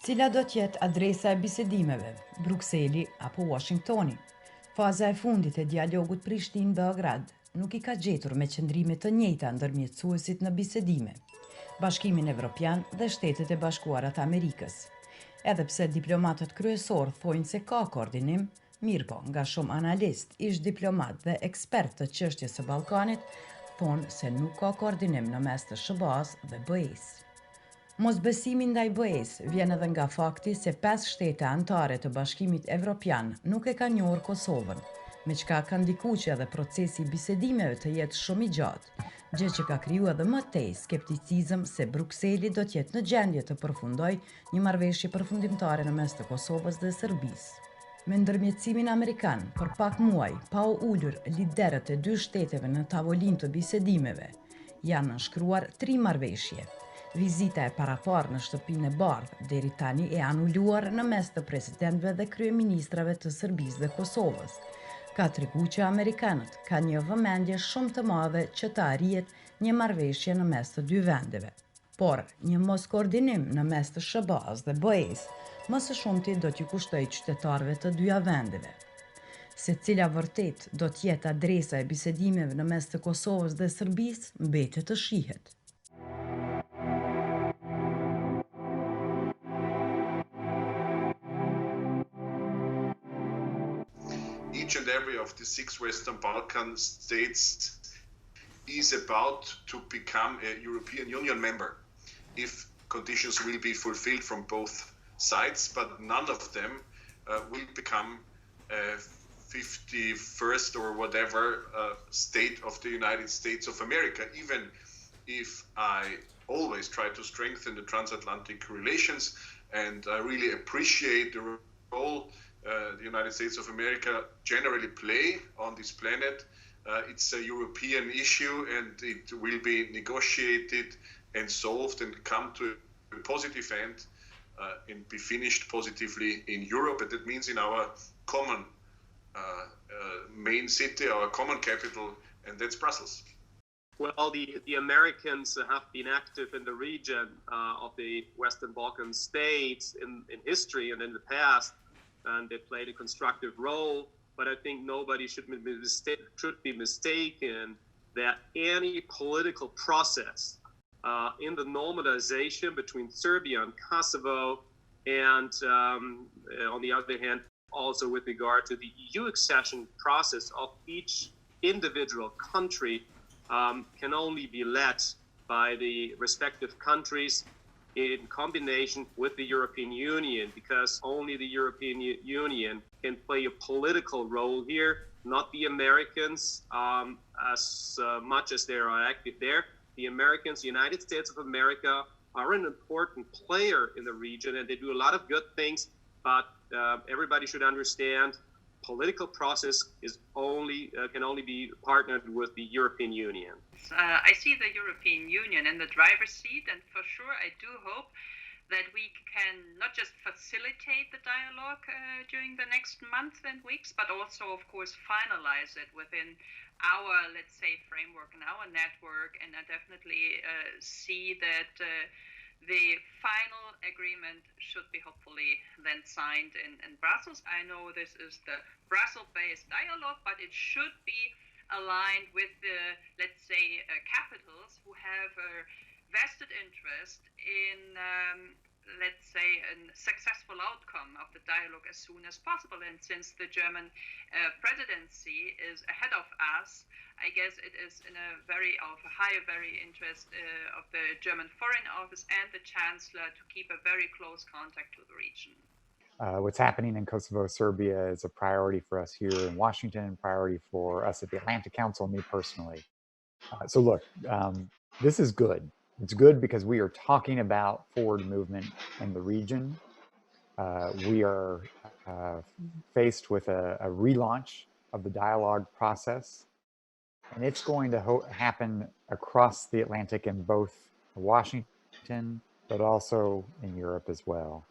Cila do t'jetë adresa e bisedimeve, Brukseli apo Washingtoni? Faza e fundit e dialogut Prishtinë-Beograd nuk i ka gjetur me qëndrime të njëjta ndërmjetësuesit në bisedime, Bashkimin Evropian dhe Shtetet e Bashkuara të Amerikës. Edhe pse diplomatët kryesor thojnë se ka koordinim, mirë po, nga shumë analist, ish diplomat dhe ekspert të çështjes së Ballkanit, thonë se nuk ka koordinim në mes të SBA-s dhe BE-s. Mosbesimi ndaj BE-s vjen edhe nga fakti se 5 shtete anëtare të Bashkimit Evropian nuk e kanë njohur Kosovën, me çka ka ndikuar që edhe procesi i bisedimeve të jetë shumë i gjatë, gjë që ka kriju edhe më tej skepticizëm se Brukseli do të jetë në gjendje të përfundojë një marrëveshje përfundimtare në mes të Kosovës dhe Serbisë. Me ndërmjetësimin amerikan, për pak muaj, pa u ulur liderët e 2 shteteve në tavolinë të bisedimeve, janë nënshkruar 3 marrëveshje. Vizita e paraparë në shtëpinë e bardhë deri tani e anuluar në mes të presidentëve dhe kryeministrave të Serbisë dhe Kosovës. Ka treguar që amerikanët kanë një vëmendje shumë të madhe që të arrihet një marrëveshje në mes të dy vendeve. Por, një mos koordinim në mes të SBA-s dhe BE-s, më së shumti do t'ju kushtojë qytetarëve të dyja vendeve. Se cila vërtet do t'jetë adresa e bisedimeve në mes të Kosovës dhe Serbisë, mbetet të shihet. Each and every of the 6 Western Balkan states is about to become a European Union member if conditions will be fulfilled from both sides, but none of them will become a 51st or whatever state of the United States of America, even if I always try to strengthen the transatlantic relations, and I really appreciate the role the United States of America generally play on this planet. It's a European issue, and it will be negotiated and solved and come to a positive end and be finished positively in Europe. And that means in our common main city, our common capital, and that's Brussels. Well, the Americans have been active in the region of the Western Balkan states in history and in the past, and they played a constructive role. But I think nobody should be mistaken that any political process in the normalization between Serbia and Kosovo, and on the other hand, also with regard to the EU accession process of each individual country, can only be led by the respective countries in combination with the European Union, because only the European Union can play a political role here, not the Americans, as much as they are active there. The Americans, the United States of America, are an important player in the region, and they do a lot of good things, but everybody should understand political process is can only be partnered with the European Union. I see the European Union in the driver's seat, and for sure I do hope that we can not just facilitate the dialogue during the next months and weeks, but also, of course, finalize it within our, let's say, framework and our network. And I definitely see that the final agreement should be hopefully then signed in Brussels. I know this is the Brussels-based dialogue, but it should be aligned with the, let's say, capitals who have a vested interest in, let's say, a successful outcome of the dialogue as soon as possible. And since the German presidency is ahead of us, I guess it is in a very high interest of the German Foreign Office and the Chancellor to keep a very close contact to the region. What's happening in Kosovo, Serbia is a priority for us here in Washington, priority for us at the Atlantic Council, me personally. So look, this is good. It's good because we are talking about forward movement in the region. We are faced with a relaunch of the dialogue process. And it's going to happen across the Atlantic in both Washington, but also in Europe as well.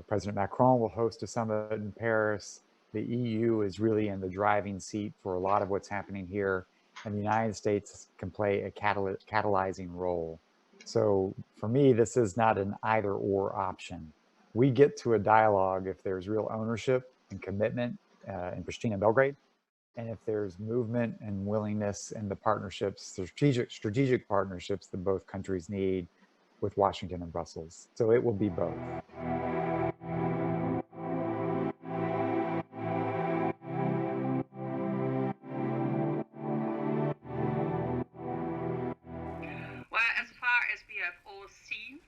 President Macron will host a summit in Paris. The EU is really in the driving seat for a lot of what's happening here, and the United States can play a catalyzing role. So for me, this is not an either or option. we get to a dialogue if there's real ownership and commitment in Prishtina and Belgrade, and if there's movement and willingness in the partnerships, the strategic partnerships that both countries need with Washington and Brussels. So it will be both. Well, as far as we have all seen,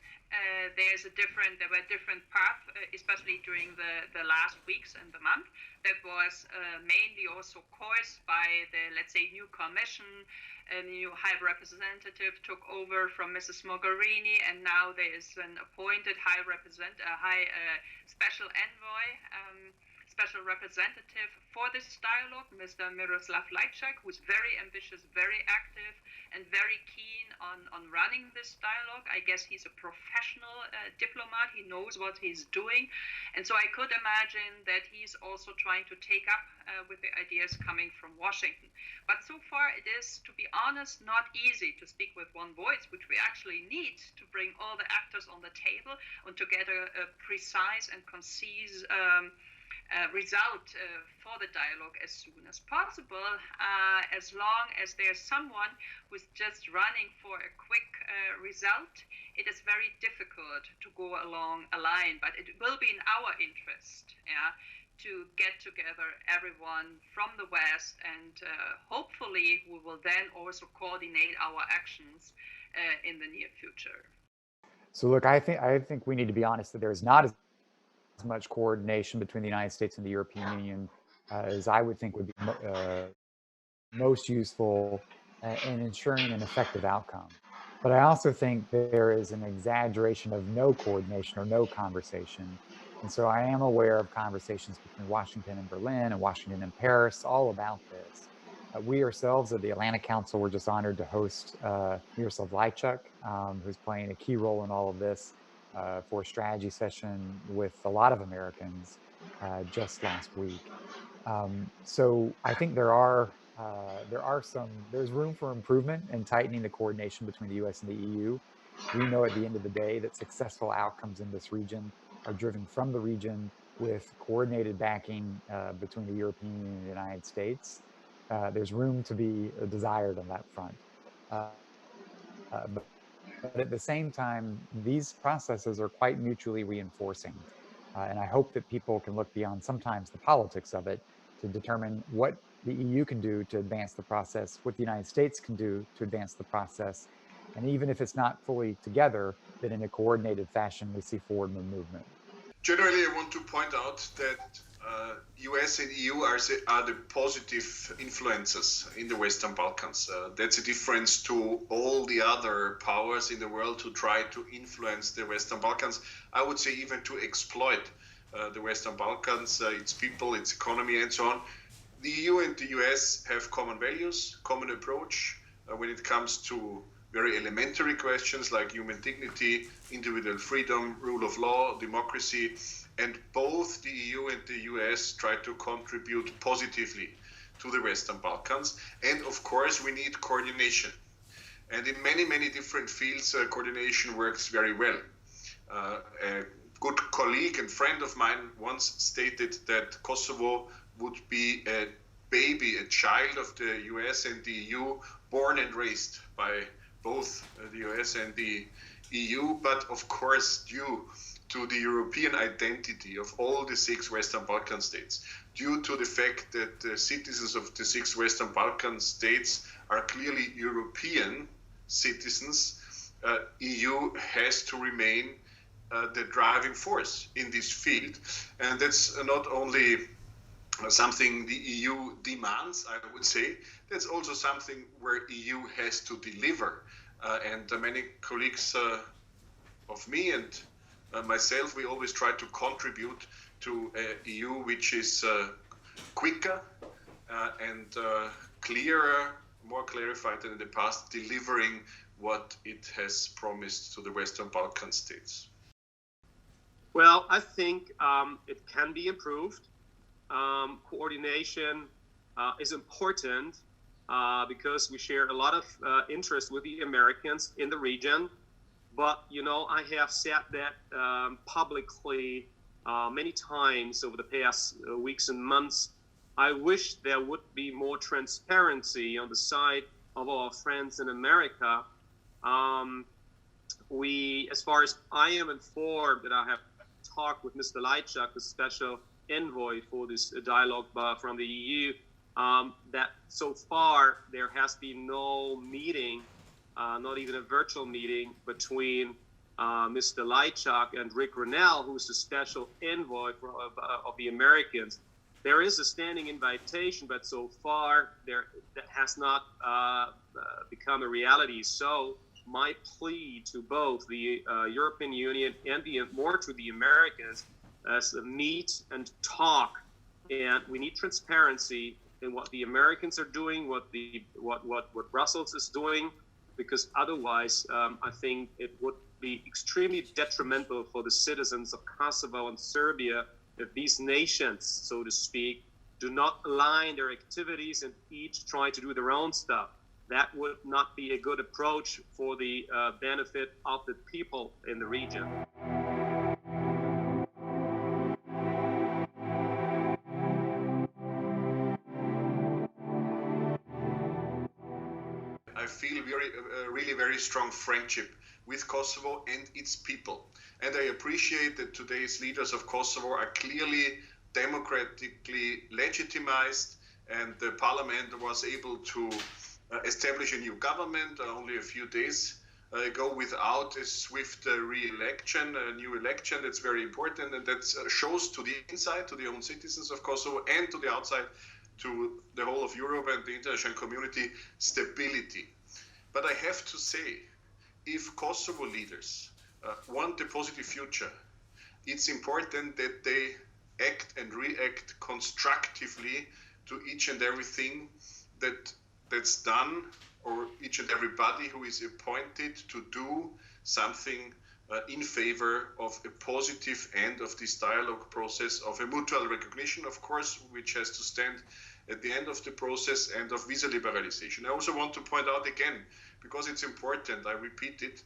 there were different paths, especially during the last weeks and the month. That was mainly also caused by the, let's say, new commission. A new high representative took over from Mrs. Mogherini, and now there is an appointed special envoy, special representative for this dialogue, Mr. Miroslav Lajčák, who's very ambitious, very active, and very keen on running this dialogue. I guess he's a professional diplomat. He knows what he's doing. And so I could imagine that he's also trying to take up with the ideas coming from Washington. But so far it is, to be honest, not easy to speak with one voice, which we actually need to bring all the actors on the table and to get a precise and concise result for the dialogue as soon as possible. As long as there's someone who's just running for a quick result, it is very difficult to go along a line, but it will be in our interest, to get together everyone from the West, and hopefully we will then also coordinate our actions in the near future. So look, I think we need to be honest that there's not as much coordination between the United States and the European Union as I would think would be most useful in ensuring an effective outcome. But I also think there is an exaggeration of no coordination or no conversation. And so I am aware of conversations between Washington and Berlin and Washington and Paris all about this. We ourselves at the Atlantic Council were just honored to host Miroslav Lajčák, who's playing a key role in all of this, for a strategy session with a lot of Americans just last week. So I think there's room for improvement in tightening the coordination between the US and the EU. We know at the end of the day that successful outcomes in this region are driven from the region with coordinated backing between the European Union and the United States. There's room to be desired on that front. But at the same time, these processes are quite mutually reinforcing. And I hope that people can look beyond sometimes the politics of it to determine what the EU can do to advance the process, what the United States can do to advance the process. And even if it's not fully together, that in a coordinated fashion, we see forward movement. Generally, I want to point out that US and EU are the positive influences in the Western Balkans. That's a difference to all the other powers in the world who try to influence the Western Balkans. I would say even to exploit the Western Balkans, its people, its economy, and so on. The EU and the US have common values, common approach when it comes to very elementary questions like human dignity, individual freedom, rule of law, democracy. And both the EU and the US try to contribute positively to the Western Balkans. And of course, we need coordination. And in many, many different fields, coordination works very well. A good colleague and friend of mine once stated that Kosovo would be a baby, a child of the US and the EU, born and raised by both the US and the EU, but of course due to the European identity of all the 6 Western Balkan states, due to the fact that the citizens of the 6 Western Balkan states are clearly European citizens, EU has to remain the driving force in this field. And that's not only something the EU demands, I would say, that's also something where EU has to deliver. And many colleagues of me and myself, we always try to contribute to a EU which is quicker and clearer, more clarified than in the past, delivering what it has promised to the Western Balkan states. Well, I think it can be improved. Coordination is important because we share a lot of interest with the Americans in the region. But, you know, I have said that publicly many times over the past weeks and months. I wish there would be more transparency on the side of our friends in America. As far as I am informed, that I have talked with Mr. Lajčák, the special envoy for this dialogue from the EU, that so far there has been no meeting, not even a virtual meeting, between Mr. Lajčák and Rick Grenell, who's the special envoy of the Americans. There is a standing invitation, but so far that has not become a reality. So my plea to both the European Union and more to the Americans is meet and talk, and we need transparency in what the Americans are doing, what Brussels is doing, because otherwise I think it would be extremely detrimental for the citizens of Kosovo and Serbia if these nations, so to speak, do not align their activities and each try to do their own stuff. That would not be a good approach for the benefit of the people in the region. I feel really very strong friendship with Kosovo and its people. And I appreciate that today's leaders of Kosovo are clearly democratically legitimized, and the parliament was able to establish a new government only a few days ago without a swift re-election, a new election. That's very important, and that shows to the inside, to the own citizens of Kosovo, and to the outside, to the whole of Europe and the international community, stability. But I have to say, if Kosovo leaders want a positive future, it's important that they act and react constructively to each and everything that's done, or each and everybody who is appointed to do something in favor of a positive end of this dialogue process, of a mutual recognition, of course, which has to stand at the end of the process, and of visa liberalization. I also want to point out again, because it's important, I repeat it,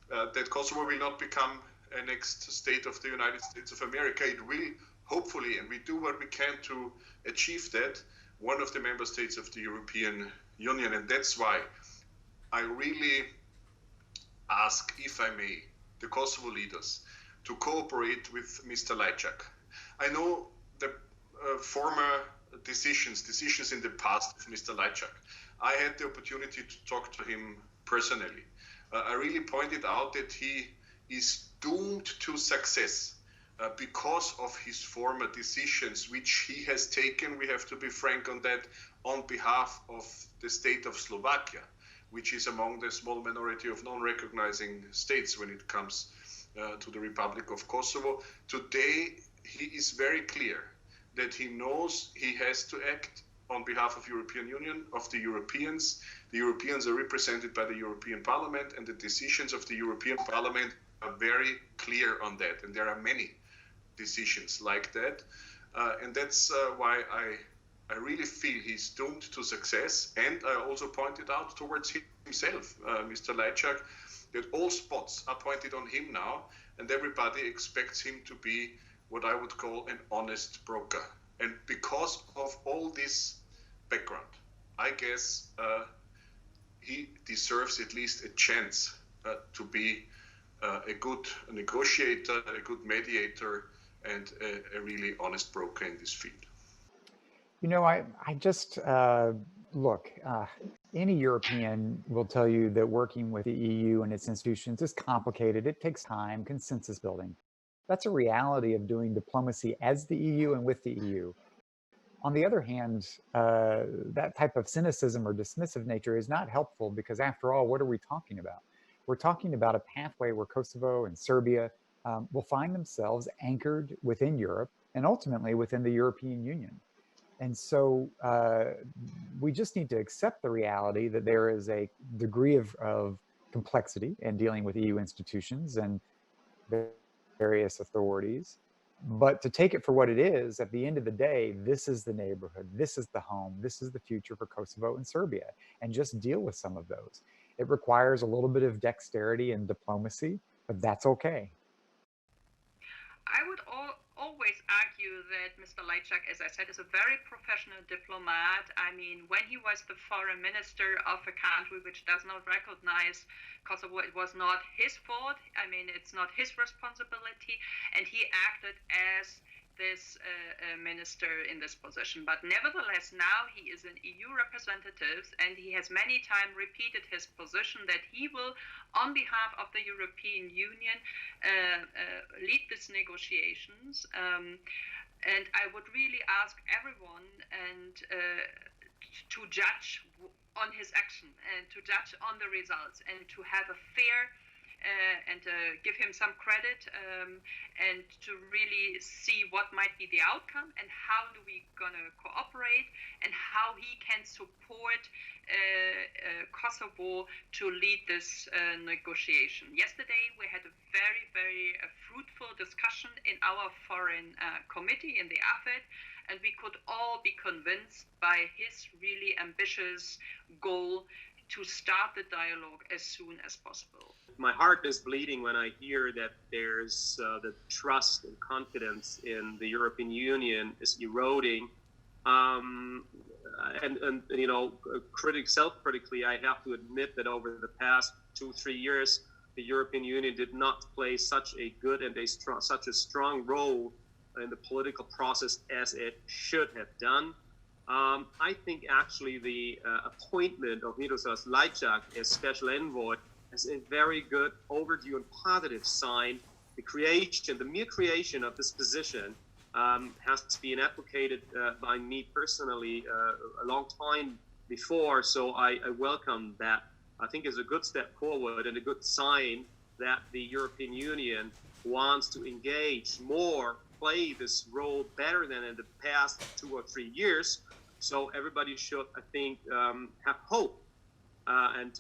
that Kosovo will not become a next state of the United States of America. It will, hopefully, and we do what we can to achieve that, one of the member states of the European Union. And that's why I really ask, if I may, the Kosovo leaders to cooperate with Mr. Lajčák. I know the former decisions in the past of Mr. Lajčák. I had the opportunity to talk to him personally. I really pointed out that he is doomed to success because of his former decisions, which he has taken, we have to be frank on that, on behalf of the state of Slovakia, which is among the small minority of non-recognizing states when it comes to the Republic of Kosovo. Today, he is very clear that he knows he has to act on behalf of European Union, of the Europeans. The Europeans are represented by the European Parliament, and the decisions of the European Parliament are very clear on that. And there are many decisions like that. And that's why I really feel he's doomed to success. And I also pointed out towards himself, Mr. Lajčák, that all spots are pointed on him now, and everybody expects him to be what I would call an honest broker. And because of all this background, I guess he deserves at least a chance to be a good negotiator, a good mediator, and a really honest broker in this field. You know, I just, look, any European will tell you that working with the EU and its institutions is complicated. It takes time, consensus building. That's a reality of doing diplomacy as the EU and with the EU. On the other hand, that type of cynicism or dismissive nature is not helpful, because after all, what are we talking about? We're talking about a pathway where Kosovo and Serbia will find themselves anchored within Europe and ultimately within the European Union. And so we just need to accept the reality that there is a degree of complexity in dealing with EU institutions and various authorities. But to take it for what it is, at the end of the day, this is the neighborhood, this is the home, this is the future for Kosovo and Serbia, and just deal with some of those. It requires a little bit of dexterity and diplomacy, but that's okay. I would always argue that Mr. Lajčák, as I said, is a very professional diplomat. I mean, when he was the foreign minister of a country which does not recognize Kosovo, it was not his fault. I mean, it's not his responsibility. And he acted as this minister in this position. But nevertheless, now he is an EU representative, and he has many times repeated his position that he will, on behalf of the European Union, lead these negotiations. And I would really ask everyone to judge on his action and to judge on the results and to have a fair and give him some credit and to really see what might be the outcome and how do we gonna cooperate and how he can support Kosovo to lead this negotiation. Yesterday we had a very, very fruitful discussion in our foreign committee in the AFET, and we could all be convinced by his really ambitious goal to start the dialogue as soon as possible. My heart is bleeding when I hear that there's the trust and confidence in the European Union is eroding. And you know, self-critically, I have to admit that over the past 2-3 years, the European Union did not play such a good and such a strong role in the political process as it should have done. I think actually the appointment of Miroslav Lajčák as special envoy is a very good overdue and positive sign. The mere creation of this position has been advocated by me personally a long time before, so I welcome that. I think it's a good step forward and a good sign that the European Union wants to engage more, play this role better than in the past 2 or 3 years. So everybody should, I think, have hope and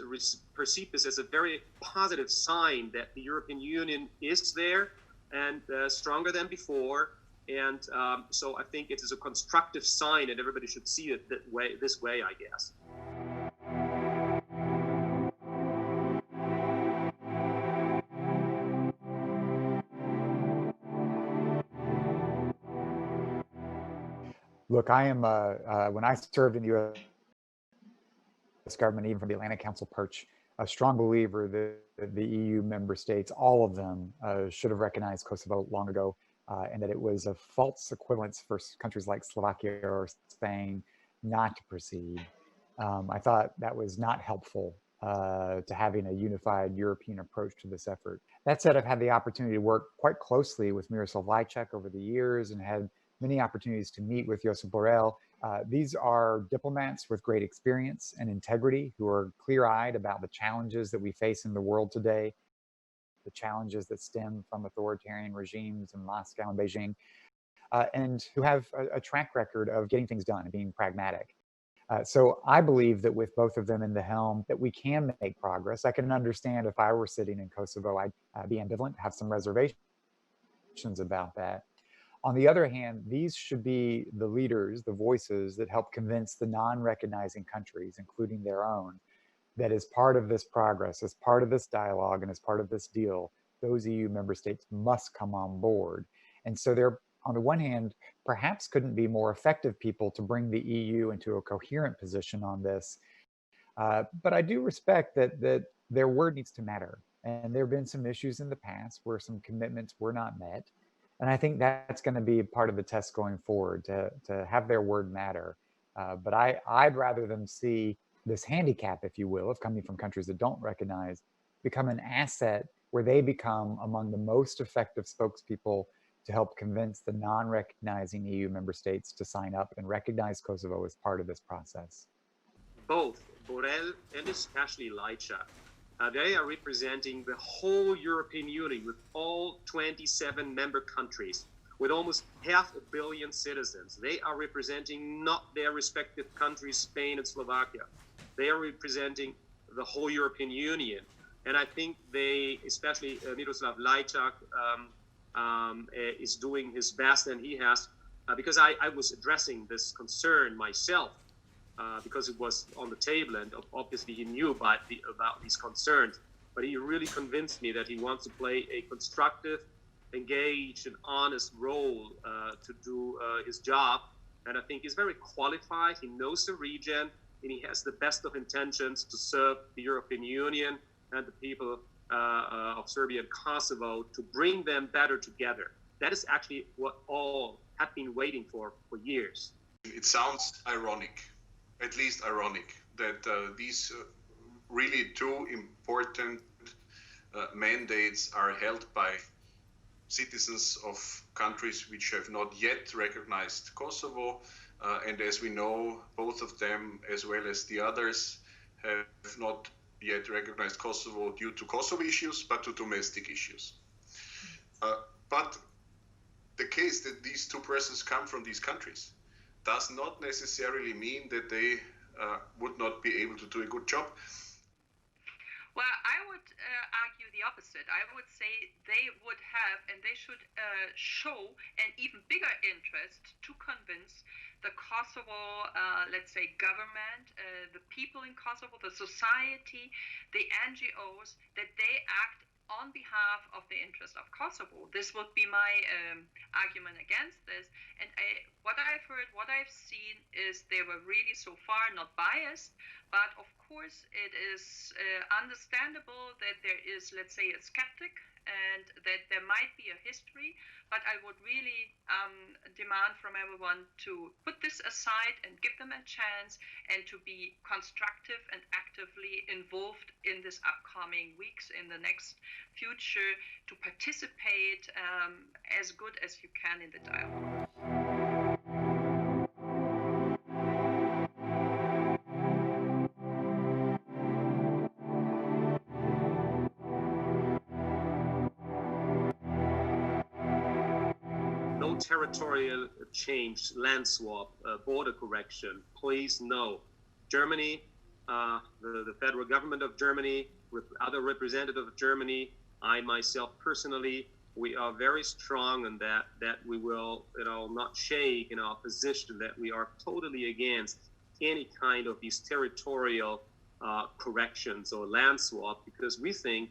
perceive this as a very positive sign that the European Union is there and stronger than before. And so I think it is a constructive sign, and everybody should see it this way, I guess. Look, I am, when I served in the U.S. government, even from the Atlantic Council perch, a strong believer that the EU member states, all of them, should have recognized Kosovo long ago, and that it was a false equivalence for countries like Slovakia or Spain not to proceed. I thought that was not helpful to having a unified European approach to this effort. That said, I've had the opportunity to work quite closely with Miroslav Lajčák over the years and had many opportunities to meet with Josip Borrell. These are diplomats with great experience and integrity who are clear-eyed about the challenges that we face in the world today, the challenges that stem from authoritarian regimes in Moscow and Beijing, and who have a track record of getting things done and being pragmatic. So I believe that with both of them in the helm, that we can make progress. I can understand if I were sitting in Kosovo, I'd be ambivalent, have some reservations about that. On the other hand, these should be the leaders, the voices that help convince the non-recognizing countries, including their own, that as part of this progress, as part of this dialogue, and as part of this deal, those EU member states must come on board. And so they're, on the one hand, perhaps couldn't be more effective people to bring the EU into a coherent position on this. But I do respect that their word needs to matter. And there have been some issues in the past where some commitments were not met. And I think that's going to be part of the test going forward, to have their word matter. But I'd rather them see this handicap, if you will, of coming from countries that don't recognize, become an asset where they become among the most effective spokespeople to help convince the non-recognizing EU member states to sign up and recognize Kosovo as part of this process. Both Borrell and especially Lajčák, they are representing the whole European Union with all 27 member countries, with almost 500 million citizens. They are representing not their respective countries, Spain and Slovakia. They are representing the whole European Union. And I think they, especially Miroslav Lajčák, is doing his best, and he has, because I was addressing this concern myself because it was on the table, and obviously he knew about these concerns. But he really convinced me that he wants to play a constructive, engaged, and honest role to do his job. And I think he's very qualified. He knows the region, and he has the best of intentions to serve the European Union and the people of Serbia and Kosovo, to bring them better together. That is actually what all have been waiting for years. It sounds ironic, at least ironic, that these really two important mandates are held by citizens of countries which have not yet recognized Kosovo. And as we know, both of them, as well as the others, have not yet recognized Kosovo due to Kosovo issues, but to domestic issues. But the case that these two persons come from these countries does not necessarily mean that they would not be able to do a good job. Well, I would argue the opposite. I would say they would have, and they should show an even bigger interest to convince the Kosovo, let's say, government, the people in Kosovo, the society, the NGOs, that they act on behalf of the interest of Kosovo. This would be my argument against this. And what I've heard, what I've seen is they were really so far not biased, but of course it is understandable that there is, let's say, a skeptic and that there might be a history, but I would really demand from everyone to put this aside and give them a chance, and to be constructive and actively involved in this upcoming weeks, in the next future, to participate as good as you can in the dialogue. No territorial change, land swap, border correction. Please no. Germany, the federal government of Germany, other representatives of Germany, I myself personally, we are very strong in that we will, not shake in our position, that we are totally against any kind of these territorial corrections or land swap, because we think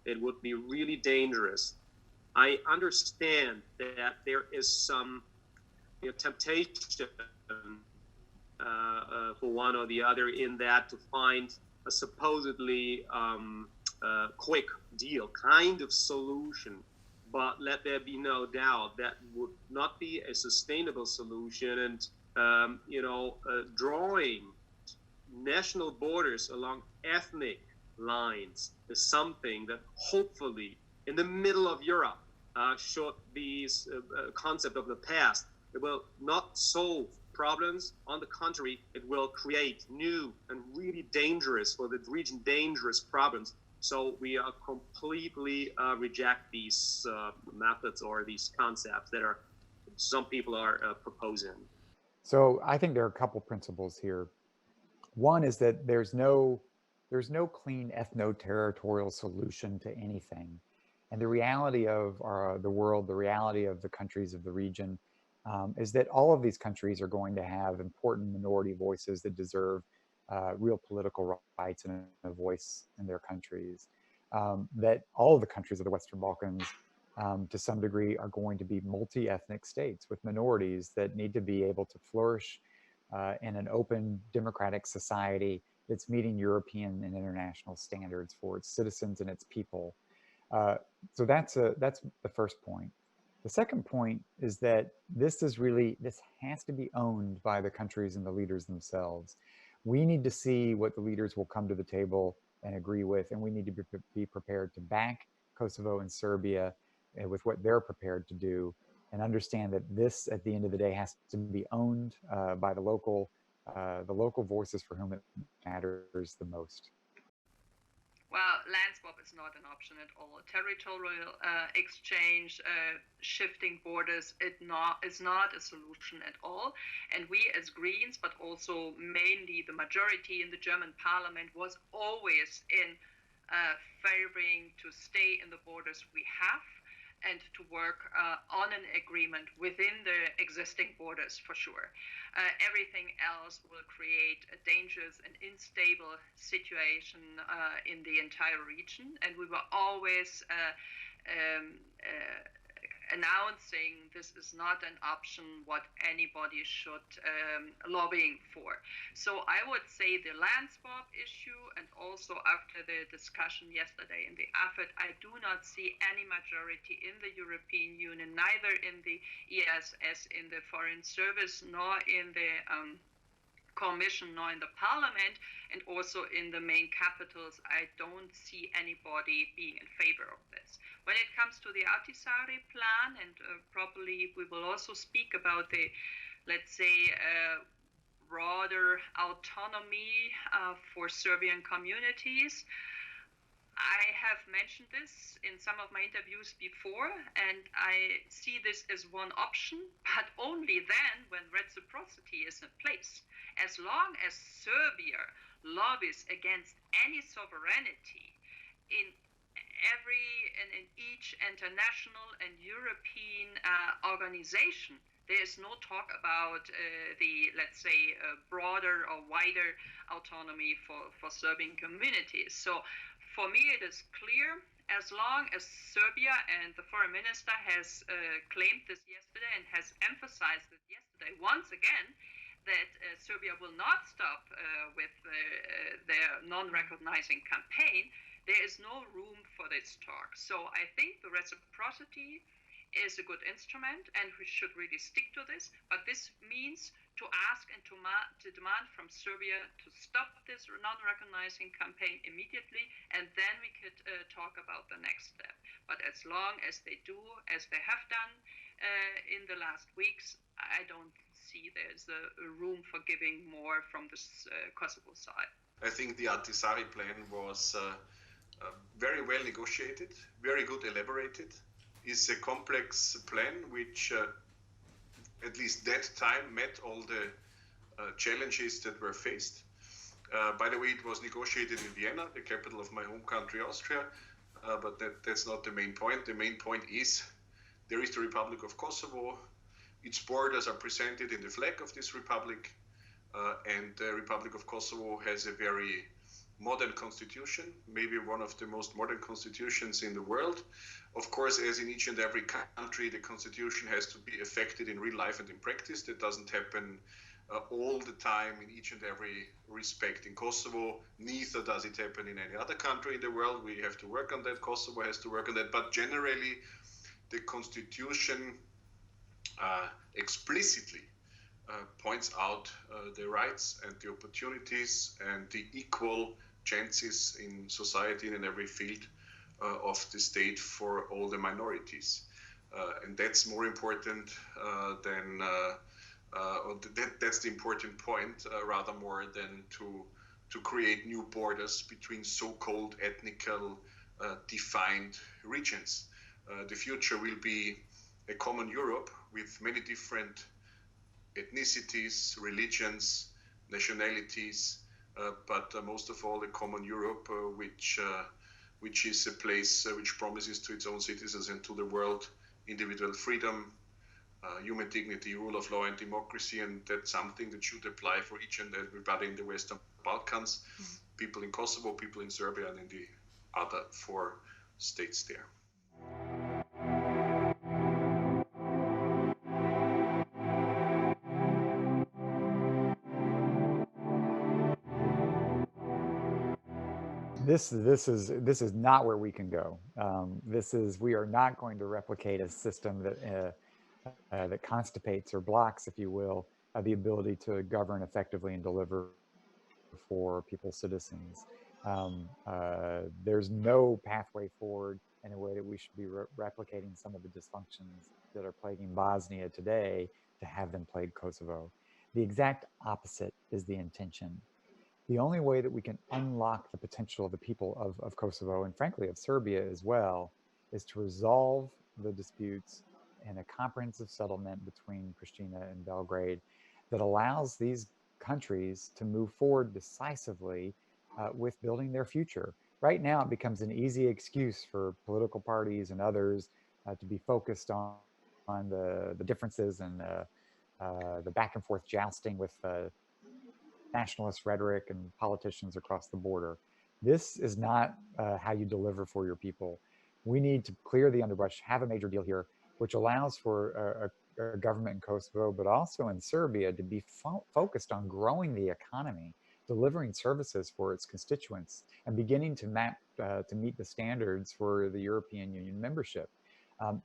it would be really dangerous. I understand that there is some temptation for one or the other in that, to find a supposedly quick deal kind of solution. But let there be no doubt that would not be a sustainable solution. And, drawing national borders along ethnic lines is something that hopefully in the middle of Europe should be a concept of the past. It will not solve problems. On the contrary, it will create new and really dangerous, for the region, dangerous problems. So we are completely reject these methods or these concepts that some people are proposing. So I think there are a couple principles here. One is that there's no clean ethno-territorial solution to anything. And the reality of the world, the reality of the countries of the region, is that all of these countries are going to have important minority voices that deserve real political rights and a voice in their countries. That all of the countries of the Western Balkans, to some degree, are going to be multi-ethnic states with minorities that need to be able to flourish in an open, democratic society that's meeting European and international standards for its citizens and its people. So that's the first point. The second point is that this has to be owned by the countries and the leaders themselves. We need to see what the leaders will come to the table and agree with, and we need to be prepared to back Kosovo and Serbia with what they're prepared to do, and understand that this, at the end of the day, has to be owned by the local voices for whom it matters the most. Well, land swap is not an option at all. Territorial exchange, shifting borders, is not a solution at all. And we as Greens, but also mainly the majority in the German parliament, was always in favoring to stay in the borders we have. and to work on an agreement within the existing borders for sure. Everything else will create a dangerous and unstable situation in the entire region, and we were always announcing this is not an option what anybody should lobbying for. So I would say the land swap issue, and also after the discussion yesterday in the AFET, I do not see any majority in the European Union, neither in the ESS, in the Foreign Service, nor in the Commission, nor in the Parliament, and also in the main capitals. I don't see anybody being in favor of this. When it comes to the Ahtisaari plan, and probably we will also speak about the, let's say, broader autonomy for Serbian communities, I have mentioned this in some of my interviews before, and I see this as one option, but only then when reciprocity is in place. As long as Serbia lobbies against any sovereignty in each international and European organization, there is no talk about the, let's say, broader or wider autonomy for Serbian communities. So for me, it is clear, as long as Serbia, and the foreign minister has claimed this yesterday and has emphasized it yesterday once again, that Serbia will not stop with their non-recognizing campaign, there is no room for this talk. So I think the reciprocity is a good instrument, and we should really stick to this. But this means to ask and to demand from Serbia to stop this non-recognizing campaign immediately, and then we could talk about the next step. But as long as they do, as they have done in the last weeks, I don't see there's a room for giving more from the Kosovo side. I think the Ahtisaari plan was very well negotiated, very good elaborated. It's a complex plan which at least that time met all the challenges that were faced. By the way, it was negotiated in Vienna, the capital of my home country, Austria, but that's not the main point. The main point is there is the Republic of Kosovo. Its borders are presented in the flag of this republic, and the Republic of Kosovo has a very modern constitution, maybe one of the most modern constitutions in the world. Of course, as in each and every country, the constitution has to be effected in real life and in practice. That doesn't happen all the time in each and every respect in Kosovo. Neither does it happen in any other country in the world. We have to work on that. Kosovo has to work on that. But generally, the constitution explicitly points out the rights and the opportunities and the equal chances in society and in every field of the state for all the minorities. And that's more important than, that's the important point, rather more than to create new borders between so-called ethnical defined regions. The future will be a common Europe with many different ethnicities, religions, nationalities, but most of all a common Europe, which is a place which promises to its own citizens and to the world individual freedom, human dignity, rule of law and democracy, and that's something that should apply for each and everybody in the Western Balkans, people in Kosovo, people in Serbia, and in the other 4 states there. This is not where we can go. We are not going to replicate a system that constipates or blocks, if you will, the ability to govern effectively and deliver for people's citizens. There's no pathway forward in a way that we should be replicating some of the dysfunctions that are plaguing Bosnia today to have them plague Kosovo. The exact opposite is the intention. The only way that we can unlock the potential of the people of Kosovo, and frankly of Serbia as well, is to resolve the disputes in a comprehensive settlement between Prishtina and Belgrade that allows these countries to move forward decisively with building their future. Right now, it becomes an easy excuse for political parties and others to be focused on the differences and the back and forth jousting with nationalist rhetoric and politicians across the border. This is not how you deliver for your people. We need to clear the underbrush, have a major deal here, which allows for a government in Kosovo, but also in Serbia, to be focused on growing the economy, delivering services for its constituents, and beginning to map to meet the standards for the European Union membership.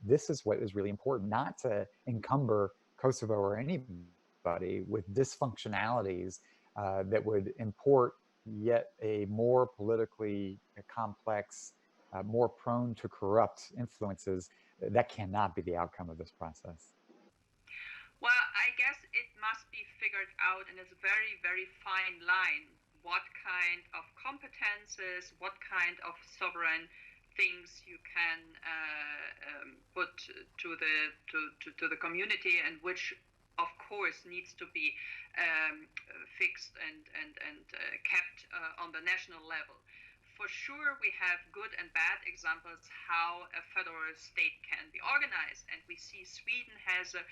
This is what is really important, not to encumber Kosovo or anybody with dysfunctionalities that would import yet a more politically complex, more prone to corrupt influences. That cannot be the outcome of this process. Well, I guess it must be figured out, and it's a very, very fine line, what kind of competences, what kind of sovereign things you can put to the community, and which of course needs to be fixed and kept on the national level. For sure, we have good and bad examples how a federal state can be organized, and we see Sweden has a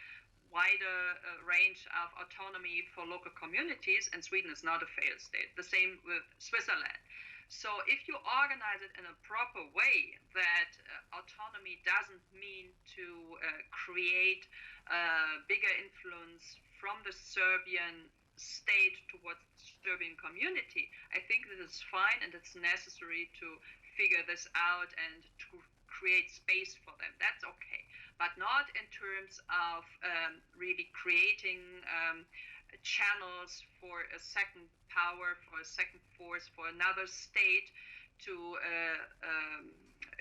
wider range of autonomy for local communities, and Sweden is not a failed state. The same with Switzerland. So if you organize it in a proper way, that autonomy doesn't mean to create bigger influence from the Serbian state towards the Serbian community, I think this is fine, and it's necessary to figure this out and to create space for them. That's okay, but not in terms of really creating channels for a second power, for a second force, for another state to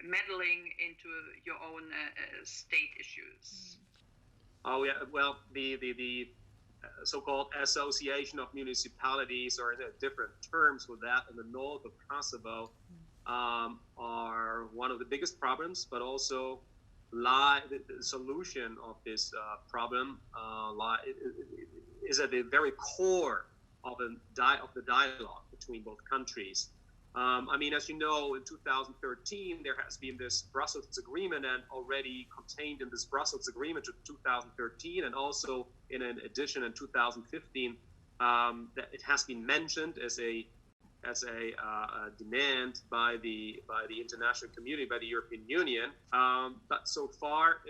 meddling into your own state issues. Oh yeah, well, the so-called Association of Municipalities, or different terms for that, in the north of Kosovo, are one of the biggest problems, but also the solution of this problem is at the very core of the dialogue between both countries. I mean, as you know, in 2013, there has been this Brussels agreement, and already contained in this Brussels agreement of 2013, and also in an edition in 2015, that it has been mentioned as a demand by the international community, by the European Union. But so far,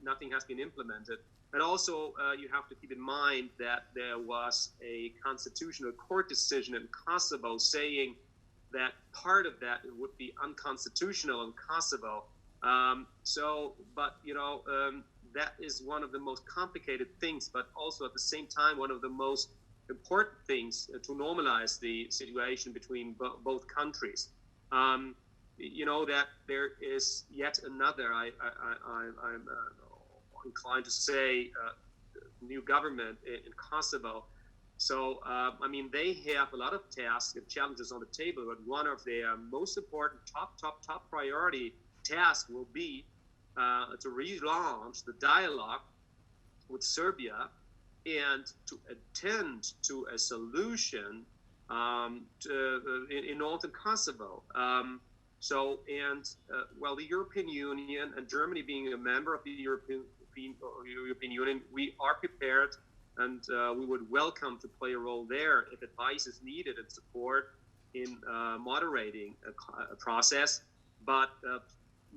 nothing has been implemented. And also, you have to keep in mind that there was a constitutional court decision in Kosovo saying that part of that would be unconstitutional in Kosovo. That is one of the most complicated things, but also at the same time, one of the most important things to normalize the situation between both countries. That there is yet another, I'm inclined to say, new government in Kosovo. So, they have a lot of tasks and challenges on the table, but one of their most important top priority tasks will be to relaunch the dialogue with Serbia and to attend to a solution in northern Kosovo. The European Union, and Germany being a member of the European Union, we are prepared, and we would welcome to play a role there if advice is needed and support in moderating a process. But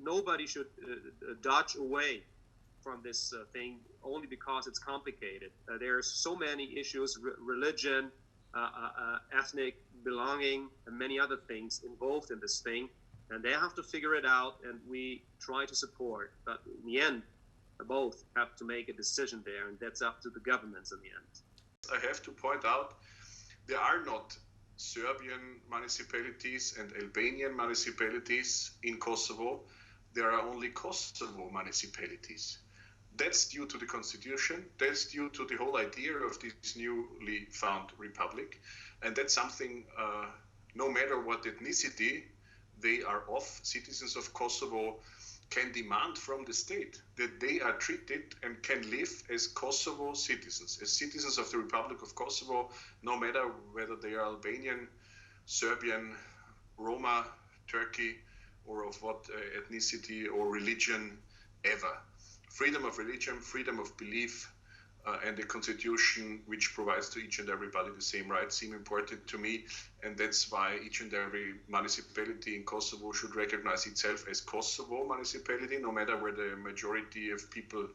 nobody should dodge away from this thing only because it's complicated. There are so many issues, religion, ethnic belonging, and many other things involved in this thing, and they have to figure it out, and we try to support. But in the end, both have to make a decision there, and that's up to the governments in the end. I have to point out, there are not Serbian municipalities and Albanian municipalities in Kosovo. There are only Kosovo municipalities. That's due to the constitution. That's due to the whole idea of this newly found republic. And that's something, no matter what ethnicity they are of, citizens of Kosovo can demand from the state, that they are treated and can live as Kosovo citizens, as citizens of the Republic of Kosovo, no matter whether they are Albanian, Serbian, Roma, Turkey, or of what ethnicity or religion ever. Freedom of religion, freedom of belief, and a constitution which provides to each and everybody the same rights seem important to me, and that's why each and every municipality in Kosovo should recognize itself as Kosovo municipality, no matter where the majority of people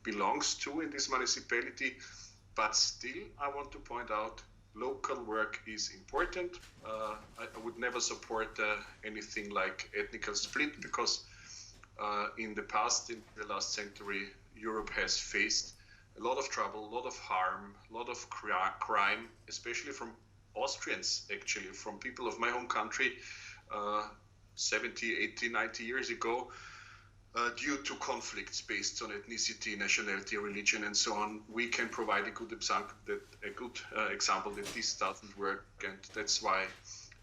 belongs to in this municipality. But still, I want to point out local work is important. I would never support anything like ethnical split, because in the past, in the last century, Europe has faced a lot of trouble, a lot of harm, a lot of crime, especially from Austrians, actually, from people of my home country 70, 80, 90 years ago, due to conflicts based on ethnicity, nationality, religion, and so on. We can provide a good example that this doesn't work, and that's why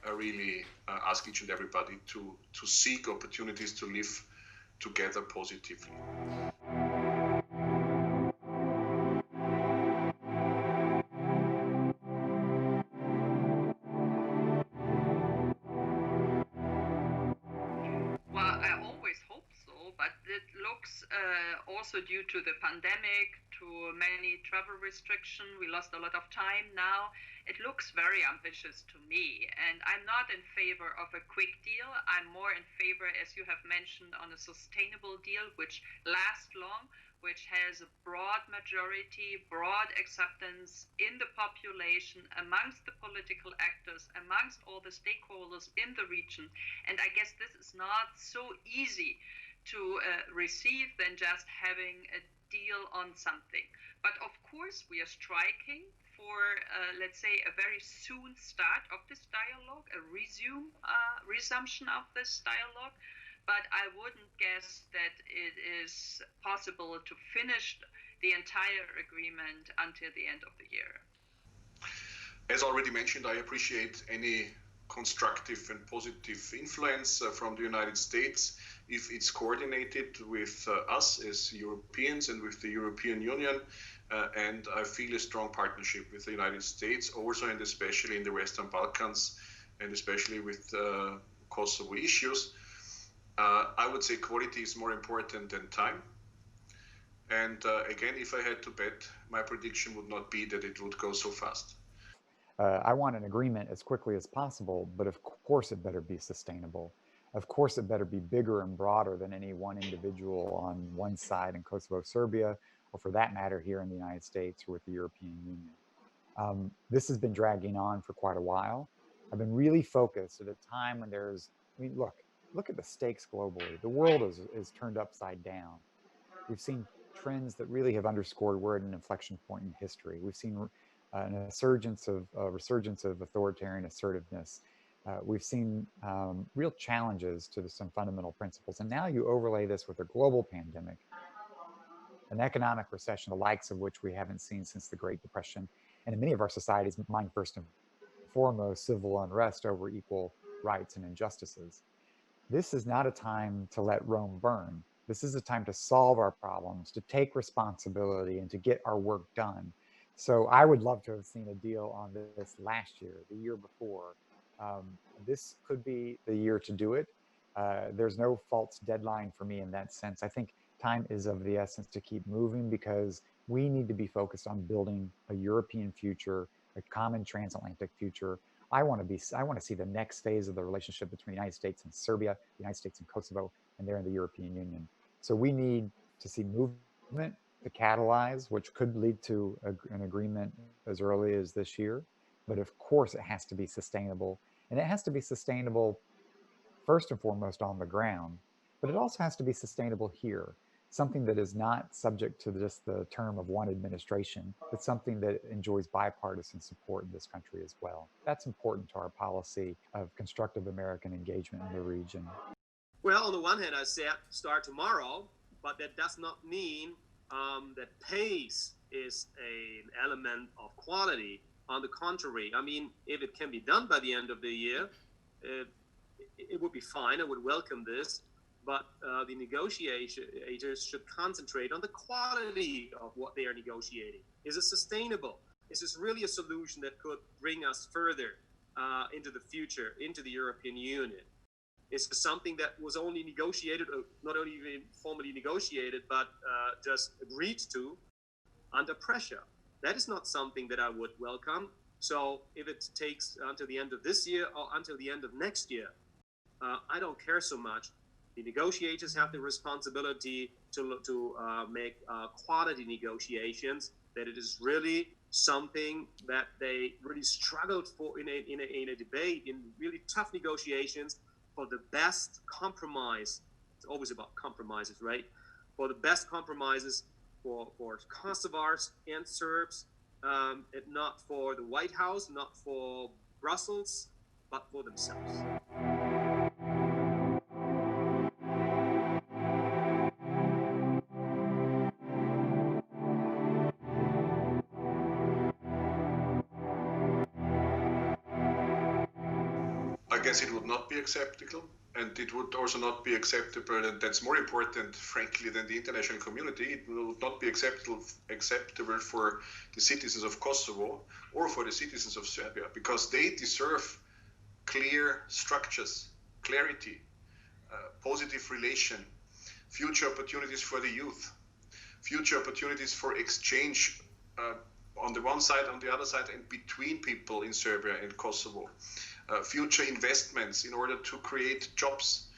I really ask each and everybody to seek opportunities to live together positively. Also due to the pandemic, to many travel restrictions, we lost a lot of time now. It looks very ambitious to me, and I'm not in favor of a quick deal. I'm more in favor, as you have mentioned, on a sustainable deal which lasts long, which has a broad majority, broad acceptance in the population, amongst the political actors, amongst all the stakeholders in the region. And I guess this is not so easy to receive than just having a deal on something. But of course, we are striking for, let's say, a very soon start of this dialogue, a resumption of this dialogue. But I wouldn't guess that it is possible to finish the entire agreement until the end of the year. As already mentioned, I appreciate any constructive and positive influence from the United States if it's coordinated with us as Europeans and with the European Union. And I feel a strong partnership with the United States, also and especially in the Western Balkans, and especially with Kosovo issues. I would say quality is more important than time. And again, if I had to bet, my prediction would not be that it would go so fast. I want an agreement as quickly as possible, but of course it better be sustainable. Of course it better be bigger and broader than any one individual on one side in Kosovo, Serbia, or for that matter here in the United States or with the European Union. This has been dragging on for quite a while. I've been really focused at a time when look at the stakes globally. The world is turned upside down. We've seen trends that really have underscored we're at an inflection point in history. We've seen an resurgence of authoritarian assertiveness. We've seen real challenges to some fundamental principles. And now you overlay this with a global pandemic, an economic recession, the likes of which we haven't seen since the Great Depression. And in many of our societies, mind first and foremost, civil unrest over equal rights and injustices. This is not a time to let Rome burn. This is a time to solve our problems, to take responsibility, and to get our work done. So I would love to have seen a deal on this last year, the year before. This could be the year to do it. There's no false deadline for me in that sense. I think time is of the essence to keep moving, because we need to be focused on building a European future, a common transatlantic future. I want to see the next phase of the relationship between the United States and Serbia, the United States and Kosovo, and they're in the European Union. So we need to see movement to catalyze, which could lead to an agreement as early as this year. But of course, it has to be sustainable. And it has to be sustainable first and foremost on the ground, but it also has to be sustainable here. Something that is not subject to just the term of one administration, but something that enjoys bipartisan support in this country as well. That's important to our policy of constructive American engagement in the region. Well, on the one hand, I said start tomorrow, but that does not mean that pace is an element of quality. On the contrary, I mean, if it can be done by the end of the year, it would be fine. I would welcome this. But the negotiators should concentrate on the quality of what they are negotiating. Is it sustainable? Is this really a solution that could bring us further into the future, into the European Union? is something that was only negotiated, or not only even formally negotiated, but just agreed to under pressure. That is not something that I would welcome. So if it takes until the end of this year or until the end of next year, I don't care so much. The negotiators have the responsibility to make quality negotiations, that it is really something that they really struggled for in a debate, in really tough negotiations, for the best compromise. It's always about compromises, right? For the best compromises for Kosovars and Serbs, and not for the White House, not for Brussels, but for themselves. I guess it would not be acceptable, and it would also not be acceptable, and that's more important, frankly, than the international community. It would not be acceptable for the citizens of Kosovo or for the citizens of Serbia, because they deserve clear structures, clarity, positive relation, future opportunities for the youth, future opportunities for exchange on the one side, on the other side, and between people in Serbia and Kosovo. Future investments in order to create jobs,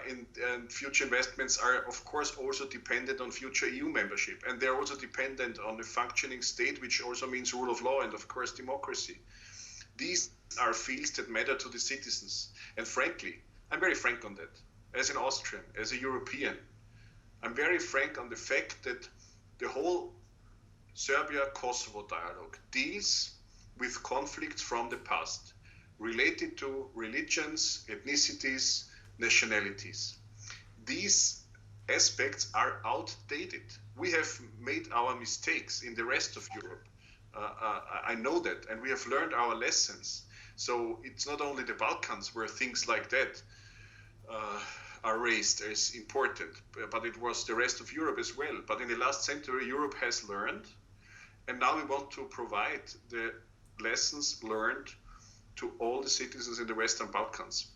and future investments are, of course, also dependent on future EU membership, and they're also dependent on a functioning state, which also means rule of law and, of course, democracy. These are fields that matter to the citizens, and frankly, I'm very frank on that. As an Austrian, as a European, I'm very frank on the fact that the whole Serbia-Kosovo dialogue deals with conflicts from the past, related to religions, ethnicities, nationalities. These aspects are outdated. We have made our mistakes in the rest of Europe. I know that, and we have learned our lessons. So it's not only the Balkans where things like that are raised as important, but it was the rest of Europe as well. But in the last century, Europe has learned, and now we want to provide the lessons learned to all the citizens in the Western Balkans.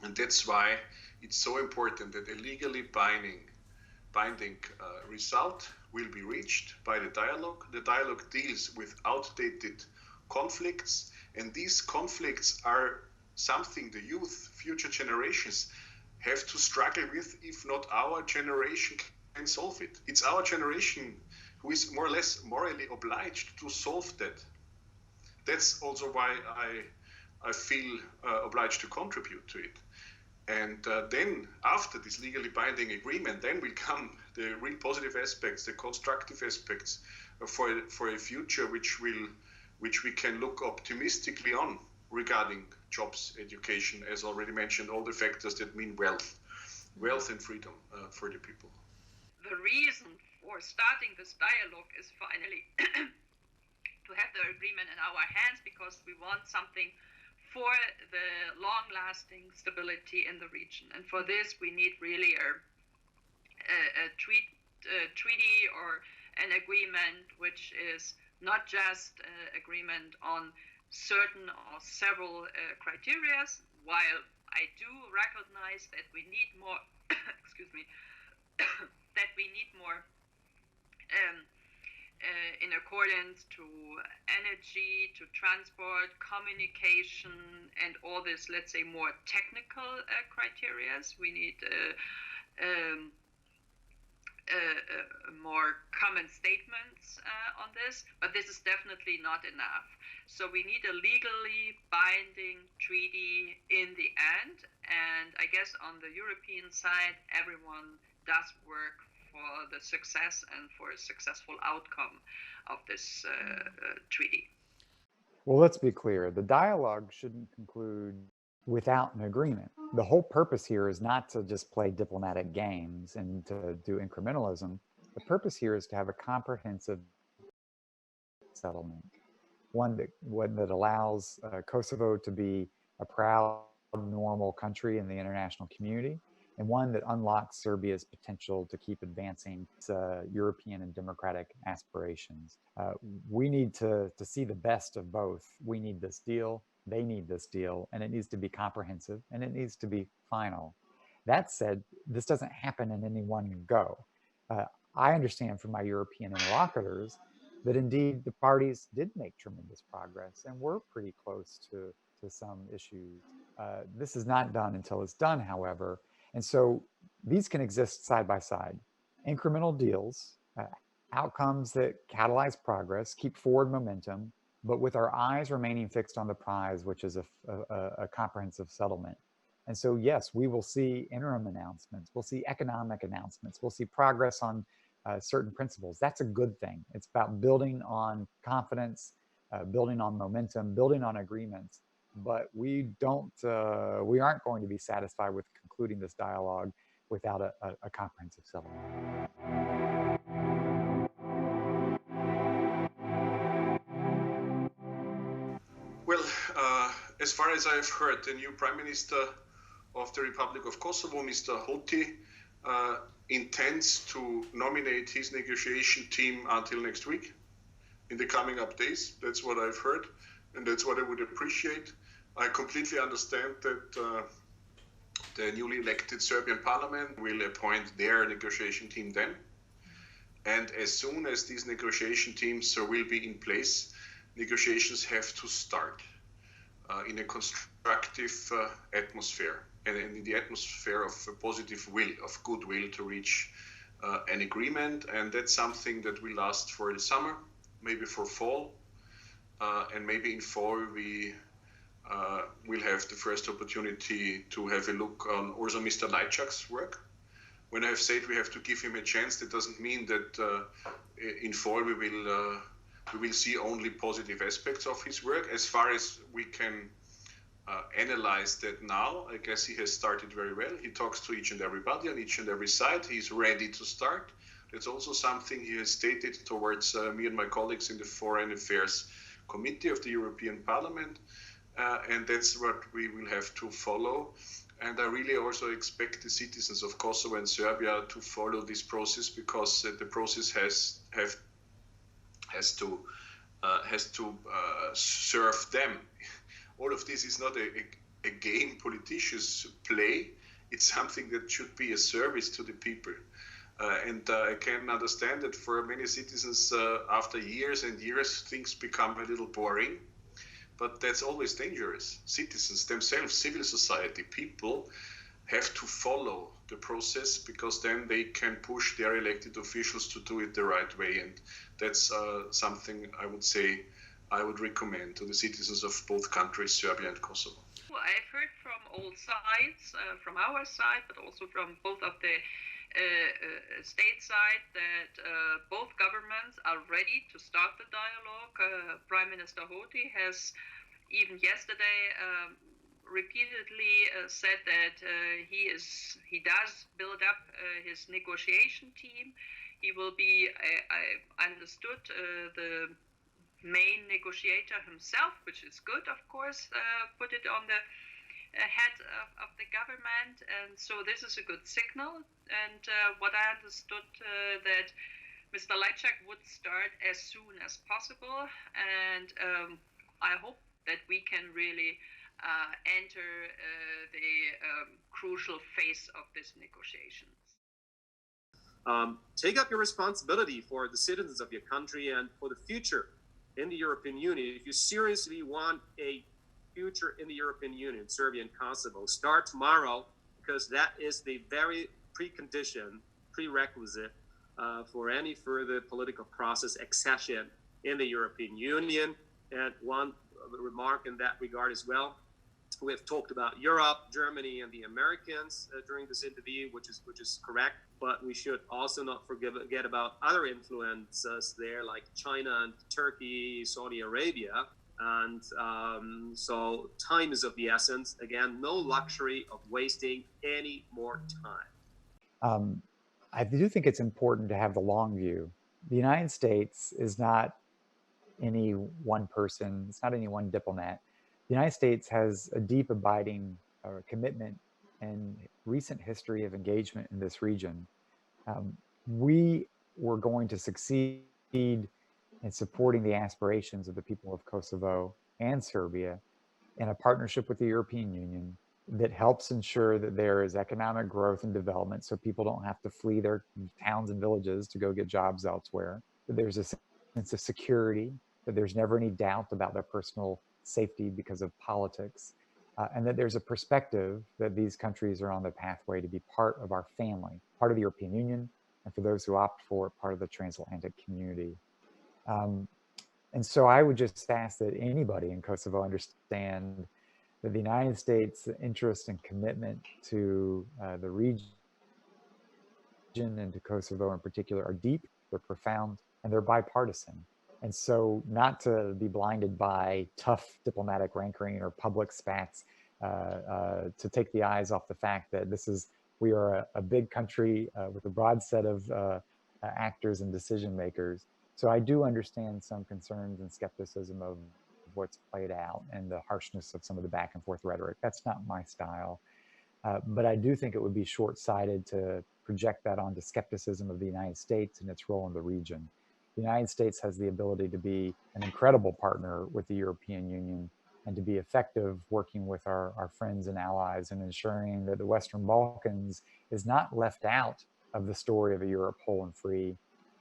And that's why it's so important that a legally binding result will be reached by the dialogue. The dialogue deals with outdated conflicts, and these conflicts are something the youth, future generations, have to struggle with, if not our generation can solve it. It's our generation who is more or less morally obliged to solve that. That's also why I feel obliged to contribute to it. And then after this legally binding agreement, then will come the real positive aspects, the constructive aspects for a future which we can look optimistically on regarding jobs, education, as already mentioned, all the factors that mean wealth and freedom for the people. The reason for starting this dialogue is finally to have the agreement in our hands, because we want something for the long-lasting stability in the region. And for this, we need really a treaty or an agreement which is not just an agreement on certain or several criteria, while I do recognize that we need more, excuse me, that we need more in accordance to energy, to transport, communication, and all this, let's say, more technical criteria. We need more common statements on this, but this is definitely not enough. So we need a legally binding treaty in the end, and I guess on the European side, everyone does work for the success and for a successful outcome of this treaty. Well, let's be clear. The dialogue shouldn't conclude without an agreement. The whole purpose here is not to just play diplomatic games and to do incrementalism. The purpose here is to have a comprehensive settlement, one that allows Kosovo to be a proud, normal country in the international community, and one that unlocks Serbia's potential to keep advancing its European and democratic aspirations. We need to see the best of both. We need this deal, They need this deal, and it needs to be comprehensive, and it needs to be final. That said, this doesn't happen in any one go. I understand from my European interlocutors that indeed the parties did make tremendous progress and were pretty close to some issues. This is not done until it's done, however. And so these can exist side by side. Incremental deals, outcomes that catalyze progress, keep forward momentum, but with our eyes remaining fixed on the prize, which is a comprehensive settlement. And so, yes, we will see interim announcements. We'll see economic announcements. We'll see progress on certain principles. That's a good thing. It's about building on confidence, building on momentum, building on agreements. But we aren't going to be satisfied with concluding this dialogue without a comprehensive settlement. Well, as far as I've heard, the new Prime Minister of the Republic of Kosovo, Mr. Hoti, intends to nominate his negotiation team until next week, in the coming up days. That's what I've heard, and that's what I would appreciate. I completely understand that the newly elected Serbian parliament will appoint their negotiation team then. And as soon as these negotiation teams will be in place, negotiations have to start in a constructive atmosphere and in the atmosphere of a positive will, of goodwill to reach an agreement. And that's something that will last for the summer, maybe for fall, and maybe in fall we will have the first opportunity to have a look on also Mr. Lajčák's work. When I've said we have to give him a chance, that doesn't mean that in fall we will see only positive aspects of his work. As far as we can analyze that now, I guess he has started very well. He talks to each and everybody on each and every side. He's ready to start. That's also something he has stated towards me and my colleagues in the Foreign Affairs Committee of the European Parliament. And that's what we will have to follow. And I really also expect the citizens of Kosovo and Serbia to follow this process, because the process has to serve them. All of this is not a game politicians play. It's something that should be a service to the people. And I can understand that for many citizens, after years and years, things become a little boring. But that's always dangerous. Citizens themselves, civil society, people have to follow the process, because then they can push their elected officials to do it the right way. And that's something I would say I would recommend to the citizens of both countries, Serbia and Kosovo. Well, I've heard from all sides, from our side, but also from both of the state side, that both governments are ready to start the dialogue. Prime Minister Hoti has even yesterday repeatedly said that he does build up his negotiation team. He will be, I understood, the main negotiator himself, which is good, of course, put it on the head of the government. And so this is a good signal. And what I understood, that Mr. Lajčák would start as soon as possible. And I hope that we can really enter the crucial phase of this negotiations. Take up your responsibility for the citizens of your country and for the future in the European Union. If you seriously want a future in the European Union, Serbia and Kosovo, start tomorrow, because that is the very prerequisite for any further political process accession in the European Union. And one remark in that regard as well: we have talked about Europe, Germany, and the Americans during this interview, which is correct. But we should also not forget about other influences there, like China and Turkey, Saudi Arabia. And so time is of the essence. Again, no luxury of wasting any more time. I do think it's important to have the long view. The United States is not any one person. It's not any one diplomat. The United States has a deep, abiding commitment and recent history of engagement in this region. We were going to succeed in supporting the aspirations of the people of Kosovo and Serbia in a partnership with the European Union that helps ensure that there is economic growth and development so people don't have to flee their towns and villages to go get jobs elsewhere, that there's a sense of security, that there's never any doubt about their personal safety because of politics, and that there's a perspective that these countries are on the pathway to be part of our family, part of the European Union, and for those who opt for it, part of the transatlantic community. And so I would just ask that anybody in Kosovo understand that the United States' interest and commitment to the region and to Kosovo in particular are deep, they're profound, and they're bipartisan. And so not to be blinded by tough diplomatic rancor or public spats, to take the eyes off the fact that we are a big country with a broad set of actors and decision makers. So I do understand some concerns and skepticism of what's played out and the harshness of some of the back and forth rhetoric. That's not my style. But I do think it would be short-sighted to project that onto skepticism of the United States and its role in the region. The United States has the ability to be an incredible partner with the European Union and to be effective working with our friends and allies and ensuring that the Western Balkans is not left out of the story of a Europe whole and free,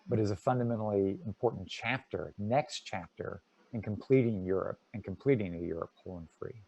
but is a fundamentally important chapter, next chapter in completing Europe and completing a Europe whole and free.